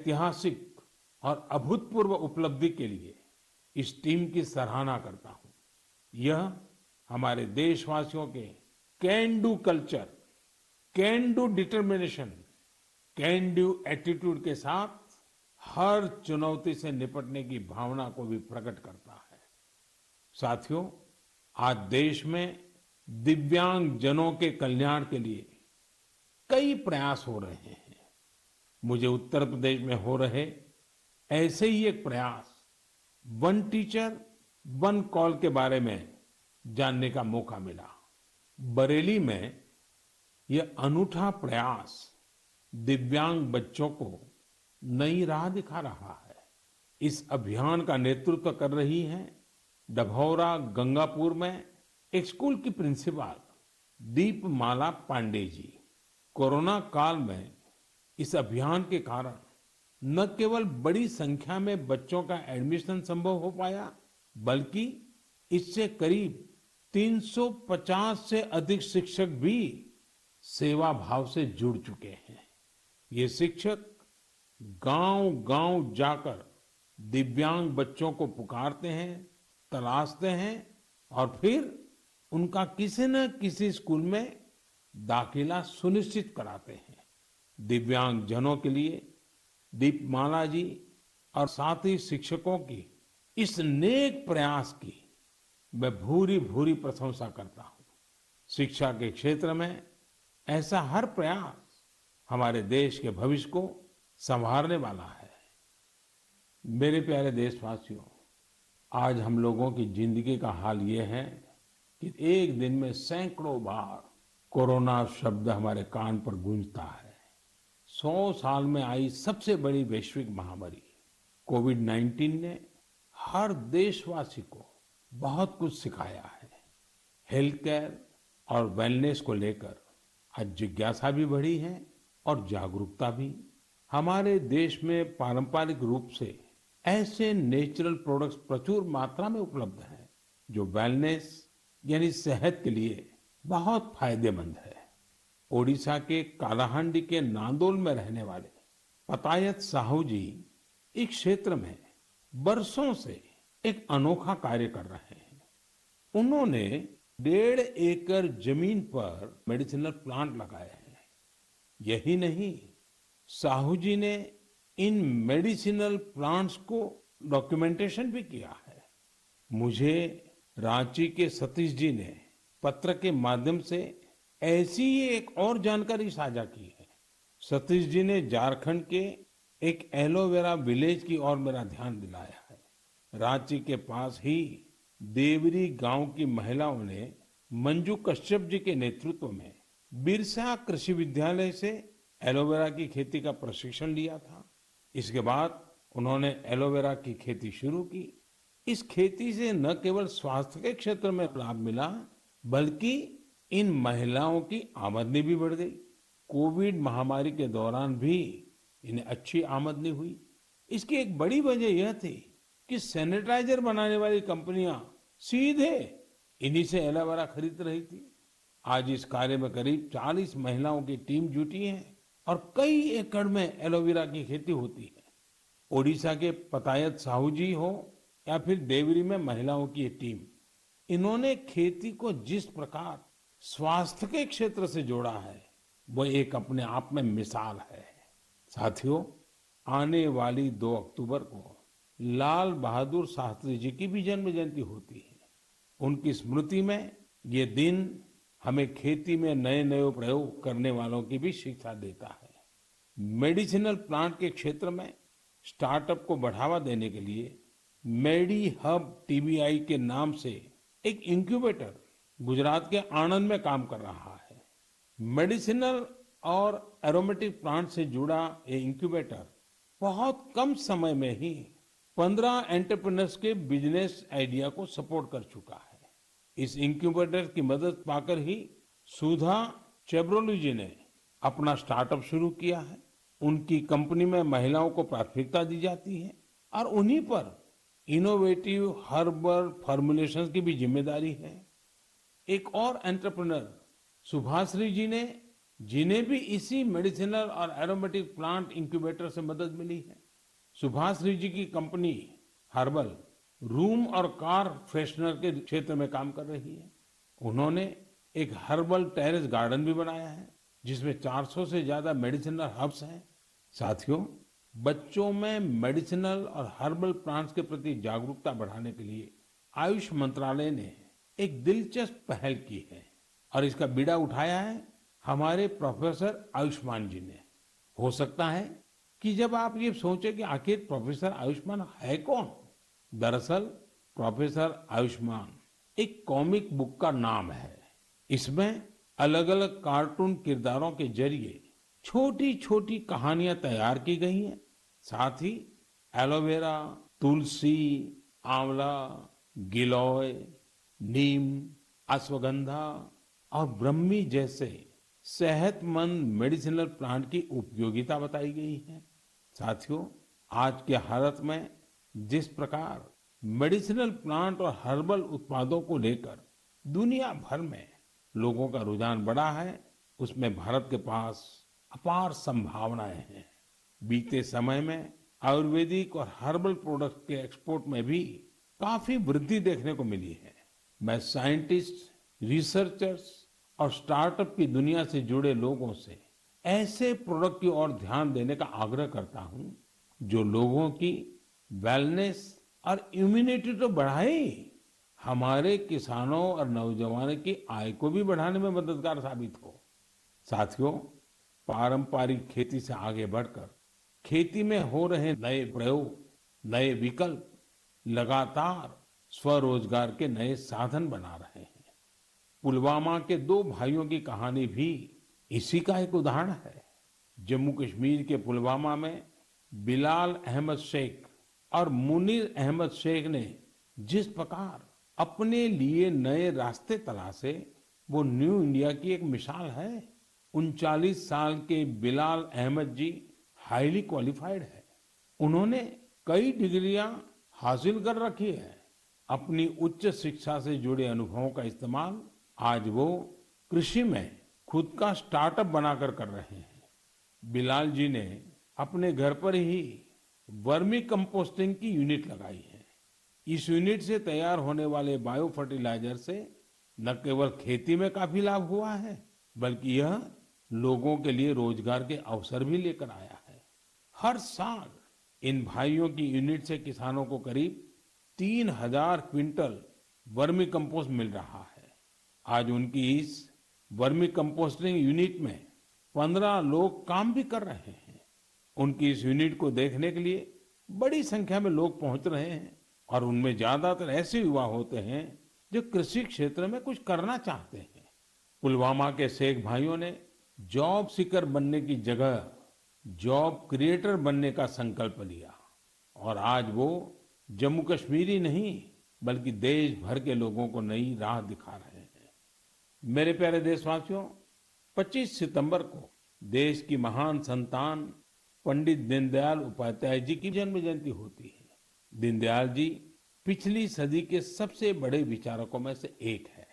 ऐतिहासिक और अभूतपूर्व उपलब्धि के लिए इस टीम की सराहना करता हूं। यह हमारे देशवासियों के can do culture, can do determination, can do attitude के साथ हर चुनौती से निपटने की भावना को भी प्रकट करता है। साथियों, आज देश में दिव्यांग जनों के कल्याण के लिए कई प्रयास हो रहे हैं। मुझे उत्तर प्रदेश में हो रहे ऐसे ही एक प्रयास वन टीचर वन कॉल के बारे में जानने का मौका मिला। बरेली में यह अनूठा प्रयास दिव्यांग बच्चों को नई राह दिखा रहा है। इस अभियान का नेतृत्व कर रही हैं डभौरा गंगापुर में एक स्कूल की प्रिंसिपल दीपमाला पांडे जी। कोरोना काल में इस अभियान के कारण न केवल बड़ी संख्या में बच्चों का एडमिशन संभव हो पाया, बल्कि इससे करीब 350 से अधिक शिक्षक भी सेवा भाव से जुड़ चुके हैं। ये शिक्षक गांव-गांव जाकर दिव्यांग बच्चों को पुकारते हैं, तलाशते हैं और फिर उनका किसी न किसी स्कूल में दाखिला सुनिश्चित कराते हैं। दिव्यांग जनों के लिए दीपमाला जी और साथ ही शिक्षकों की इस नेक प्रयास की मैं भूरी भूरी प्रशंसा करता हूं। शिक्षा के क्षेत्र में ऐसा हर प्रयास हमारे देश के भविष्य को संवारने वाला है। मेरे प्यारे देशवासियों, आज हम लोगों की जिंदगी का हाल ये है कि एक दिन में सैकड़ों बार कोरोना शब्द हमारे कान पर गूंजता है। 100 साल में आई सबसे बड़ी वैश्विक महामारी कोविड-19 ने हर देशवासी को बहुत कुछ सिखाया है। हेल्थ केयर और वेलनेस को लेकर आज जिज्ञासा भी बढ़ी है और जागरूकता भी। हमारे देश में पारंपरिक रूप से ऐसे नेचुरल प्रोडक्ट्स प्रचुर मात्रा में उपलब्ध हैं जो वेलनेस यानी सेहत के लिए बहुत फायदेमंद है। ओडिशा के कालाहांडी के नांदोल में रहने वाले पतायत साहू जी इस क्षेत्र में बरसों से एक अनोखा कार्य कर रहे हैं। उन्होंने 1.5 एकड़ जमीन पर मेडिसिनल प्लांट लगाए हैं। यही नहीं, साहू जी ने इन मेडिसिनल प्लांट्स को डॉक्यूमेंटेशन भी किया है। मुझे रांची के सतीश जी ने पत्र के माध्यम से ऐसी ही एक और जानकारी साझा की है। सतीश जी ने झारखंड के एक एलोवेरा विलेज की ओर मेरा ध्यान दिलाया है। रांची के पास ही देवरी गांव की महिलाओं ने मंजू कश्यप जी के नेतृत्व में बिरसा कृषि विद्यालय से एलोवेरा की खेती का प्रशिक्षण लिया था। इसके बाद उन्होंने एलोवेरा की खेती शुरू की। इस खेती से न केवल स्वास्थ्य के क्षेत्र में लाभ मिला, बल्कि इन महिलाओं की आमदनी भी बढ़ गई। कोविड महामारी के दौरान भी इन्हें अच्छी आमदनी हुई। इसकी एक बड़ी वजह यह थी कि सैनिटाइजर बनाने वाली कंपनियां सीधे इन्हीं से एलोवेरा खरीद रही थी। आज इस कार्य में करीब 40 महिलाओं की टीम जुटी है और कई एकड़ में एलोवेरा की खेती होती है। ओडिशा के पतायत साहू जी हो या फिर देवरी में महिलाओं की ये टीम, इन्होंने खेती को जिस प्रकार स्वास्थ्य के क्षेत्र से जोड़ा है, वो एक अपने आप में मिसाल है। साथियों, आने वाली 2 अक्टूबर को लाल बहादुर शास्त्री जी की भी जन्म जयंती होती है। उनकी स्मृति में ये दिन हमें खेती में नए नए प्रयोग करने वालों की भी शिक्षा देता है। मेडिसिनल प्लांट के क्षेत्र में स्टार्टअप को बढ़ावा देने के लिए मेडी हब टीबीआई के नाम से एक इंक्यूबेटर गुजरात के आणंद में काम कर रहा है। मेडिसिनल और एरोमेटिक प्लांट से जुड़ा ये इंक्यूबेटर बहुत कम समय में ही 15 एंटरप्रेन्योर्स के बिजनेस आइडिया को सपोर्ट कर चुका है। इस इंक्यूबेटर की मदद पाकर ही सुधा चेब्रोलू जी ने अपना स्टार्टअप शुरू किया है। उनकी कंपनी में महिलाओं को प्राथमिकता दी जाती है और उन्हीं पर इनोवेटिव हर्बल फॉर्मुलेशंस की भी जिम्मेदारी है। एक और एंटरप्रेन्योर सुभाश्री जी ने जिन्हें भी इसी मेडिसिनल और एरोमेटिक प्लांट इंक्यूबेटर से मदद मिली है। सुभाश्री जी की कंपनी हर्बल रूम और कार फ्रेशनर के क्षेत्र में काम कर रही है। उन्होंने एक हर्बल टेरेस गार्डन भी बनाया है जिसमें 400 से ज्यादा मेडिसिनल हर्ब्स हैं। साथियों, बच्चों में मेडिसिनल और हर्बल प्लांट्स के प्रति जागरूकता बढ़ाने के लिए आयुष मंत्रालय ने एक दिलचस्प पहल की है और इसका बीड़ा उठाया है हमारे प्रोफेसर आयुष्मान जी ने। हो सकता है कि जब आप ये सोचें कि आखिर प्रोफेसर आयुष्मान है कौन, दरअसल प्रोफेसर आयुष्मान एक कॉमिक बुक का नाम है। इसमें अलग अलग कार्टून किरदारों के जरिए छोटी छोटी कहानियां तैयार की गई हैं। साथ ही एलोवेरा, तुलसी, आंवला, गिलोय, नीम, अश्वगंधा और ब्रह्मी जैसे सेहतमंद मेडिसिनल प्लांट की उपयोगिता बताई गई है। साथियों, आज के हालत में जिस प्रकार मेडिसिनल प्लांट और हर्बल उत्पादों को लेकर दुनिया भर में लोगों का रुझान बढ़ा है, उसमें भारत के पास अपार संभावनाएं हैं। बीते समय में आयुर्वेदिक और हर्बल प्रोडक्ट्स के एक्सपोर्ट में भी काफी वृद्धि देखने को मिली है। मैं साइंटिस्ट, रिसर्चर्स और स्टार्टअप की दुनिया से जुड़े लोगों से ऐसे प्रोडक्ट की ओर ध्यान देने का आग्रह करता हूं जो लोगों की वेलनेस और इम्यूनिटी तो बढ़ाए, हमारे किसानों और नौजवानों की आय को भी बढ़ाने में मददगार साबित हो। साथियों, पारंपरिक खेती से आगे बढ़कर खेती में हो रहे नए प्रयोग, नए विकल्प लगातार स्वरोजगार के नए साधन बना रहे हैं। पुलवामा के दो भाइयों की कहानी भी इसी का एक उदाहरण है। जम्मू कश्मीर के पुलवामा में बिलाल अहमद शेख और मुनीर अहमद शेख ने जिस प्रकार अपने लिए नए रास्ते तलाशे, वो न्यू इंडिया की एक मिसाल है। 39 साल के बिलाल अहमद जी हाईली क्वालिफाइड है। उन्होंने कई डिग्रियां हासिल कर रखी है। अपनी उच्च शिक्षा से जुड़े अनुभवों का इस्तेमाल आज वो कृषि में खुद का स्टार्टअप बनाकर कर रहे हैं। बिलाल जी ने अपने घर पर ही वर्मी कंपोस्टिंग की यूनिट लगाई है। इस यूनिट से तैयार होने वाले बायो फर्टिलाइजर से न केवल खेती में काफी लाभ हुआ है, बल्कि यह लोगों के लिए रोजगार के अवसर भी लेकर आया है। हर साल इन भाइयों की यूनिट से किसानों को करीब 3000 क्विंटल वर्मी कंपोस्ट मिल रहा है। आज उनकी इस वर्मी कंपोस्टिंग यूनिट में 15 लोग काम भी कर रहे हैं। उनकी इस यूनिट को देखने के लिए बड़ी संख्या में लोग पहुंच रहे हैं और उनमें ज्यादातर ऐसे युवा होते हैं जो कृषि क्षेत्र में कुछ करना चाहते हैं। पुलवामा के शेख भाइयों ने जॉब सीकर बनने की जगह जॉब क्रिएटर बनने का संकल्प लिया और आज वो जम्मू कश्मीर ही नहीं बल्कि देश भर के लोगों को नई राह दिखा रहे हैं। मेरे प्यारे देशवासियों, 25 सितंबर को देश की महान संतान पंडित दीनदयाल उपाध्याय जी की जन्म जयंती होती है। दीनदयाल जी पिछली सदी के सबसे बड़े विचारकों में से एक है।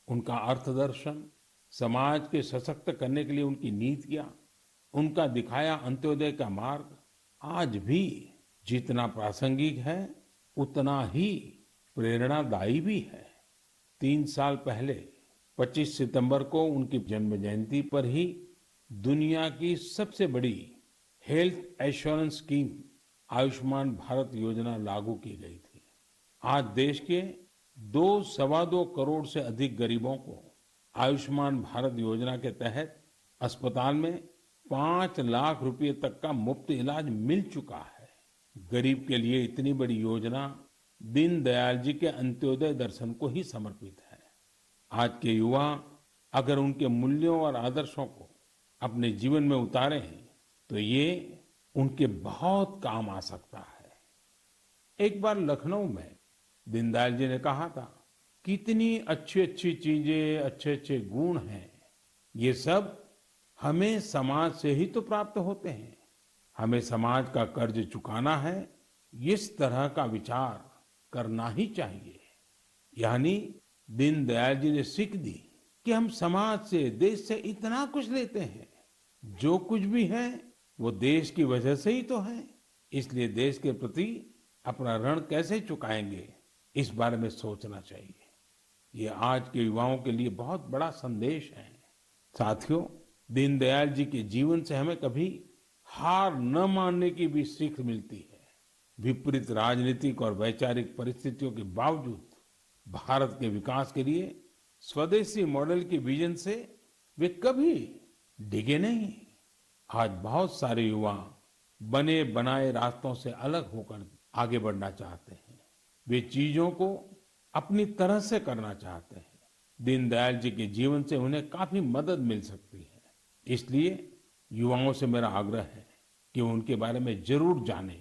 उनका अर्थदर्शन, समाज के सशक्त करने के लिए उनकी नीतियां, उनका दिखाया अंत्योदय का मार्ग आज भी जितना प्रासंगिक है उतना ही प्रेरणादायी भी है। 3 साल पहले 25 सितंबर को उनकी जन्म जयंती पर ही दुनिया की सबसे बड़ी health assurance scheme Ayushman Bharat योजना लागू की गई थी। आज देश के 2-2.25 करोड़ से अधिक गरीबों को आयुष्मान भारत योजना के तहत अस्पताल में 5 लाख रुपए तक का मुफ्त इलाज मिल चुका है। गरीब के लिए इतनी बड़ी योजना दीनदयाल जी के अंत्योदय दर्शन को ही समर्पित है। आज के युवा अगर उनके मूल्यों और आदर्शों को अपने जीवन में उतारे तो ये उनके बहुत काम आ सकता है। एक बार लखनऊ में दीनदयाल जी ने कहा था, कितनी अच्छी अच्छी चीजें, अच्छे अच्छे गुण हैं, ये सब हमें समाज से ही तो प्राप्त होते हैं। हमें समाज का कर्ज चुकाना है, इस तरह का विचार करना ही चाहिए। यानी दीनदयाल जी ने सीख दी कि हम समाज से, देश से इतना कुछ लेते हैं। जो कुछ भी है वो देश की वजह से ही तो है। इसलिए देश के प्रति अपना ऋण कैसे चुकाएंगे, इस बारे में सोचना चाहिए। ये आज के युवाओं के लिए बहुत बड़ा संदेश है। साथियों, दीनदयाल जी के जीवन से हमें कभी हार न मानने की भी सीख मिलती है। विपरीत राजनीतिक और वैचारिक परिस्थितियों के बावजूद भारत के विकास के लिए स्वदेशी मॉडल के विजन से वे कभी डिगे नहीं। आज बहुत सारे युवा बने बनाए रास्तों से अलग होकर आगे बढ़ना चाहते हैं। वे चीजों को अपनी तरह से करना चाहते हैं। दीनदयाल जी के जीवन से उन्हें काफी मदद मिल सकती है। इसलिए युवाओं से मेरा आग्रह है कि उनके बारे में जरूर जानें।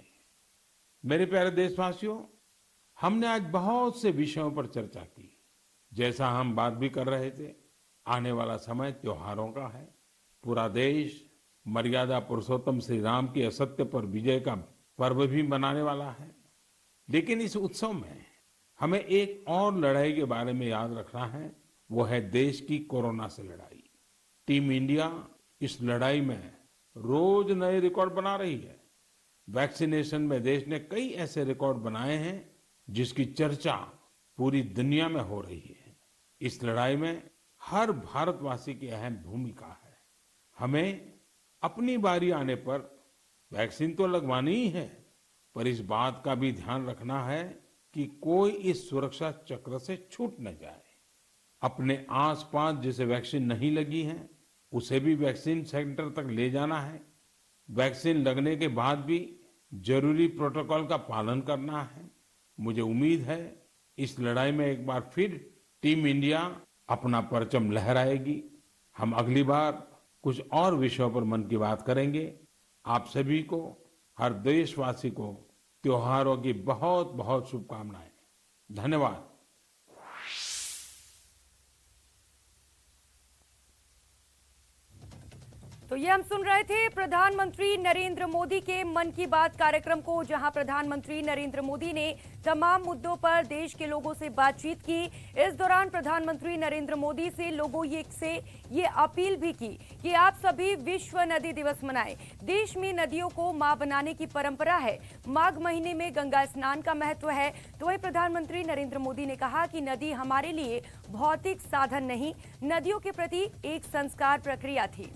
मेरे प्यारे देशवासियों, हमने आज बहुत से विषयों पर चर्चा की। जैसा हम बात भी कर रहे थे, आने वाला समय त्योहारों का है। पूरा देश मर्यादा पुरुषोत्तम श्री राम की असत्य पर विजय का पर्व भी मनाने वाला है। लेकिन इस उत्सव में हमें एक और लड़ाई के बारे में याद रखना है, वो है देश की कोरोना से लड़ाई। टीम इंडिया इस लड़ाई में रोज नए रिकॉर्ड बना रही है। वैक्सीनेशन में देश ने कई ऐसे रिकॉर्ड बनाए हैं जिसकी चर्चा पूरी दुनिया में हो रही है। इस लड़ाई में हर भारतवासी की अहम भूमिका है। हमें अपनी बारी आने पर वैक्सीन तो लगवानी ही है, पर इस बात का भी ध्यान रखना है कि कोई इस सुरक्षा चक्र से छूट न जाए। अपने आसपास जिसे वैक्सीन नहीं लगी है, उसे भी वैक्सीन सेंटर तक ले जाना है। वैक्सीन लगने के बाद भी जरूरी प्रोटोकॉल का पालन करना है। मुझे उम्मीद है इस लड़ाई में एक बार फिर टीम इंडिया अपना परचम लहराएगी। हम अगली बार कुछ और विषयों पर मन की बात करेंगे। आप सभी को, हर देशवासी को त्योहारों की बहुत बहुत शुभकामनाएं। धन्यवाद। तो ये हम सुन रहे थे प्रधानमंत्री नरेंद्र मोदी के मन की बात कार्यक्रम को, जहां प्रधानमंत्री नरेंद्र मोदी ने तमाम मुद्दों पर देश के लोगों से बातचीत की। इस दौरान प्रधानमंत्री नरेंद्र मोदी से लोगों से ये अपील भी की कि आप सभी विश्व नदी दिवस मनाएं। देश में नदियों को मां बनाने की परंपरा है। माघ महीने में गंगा स्नान का महत्व है। तो वही प्रधानमंत्री नरेंद्र मोदी ने कहा कि नदी हमारे लिए भौतिक साधन नहीं, नदियों के प्रति एक संस्कार प्रक्रिया थी।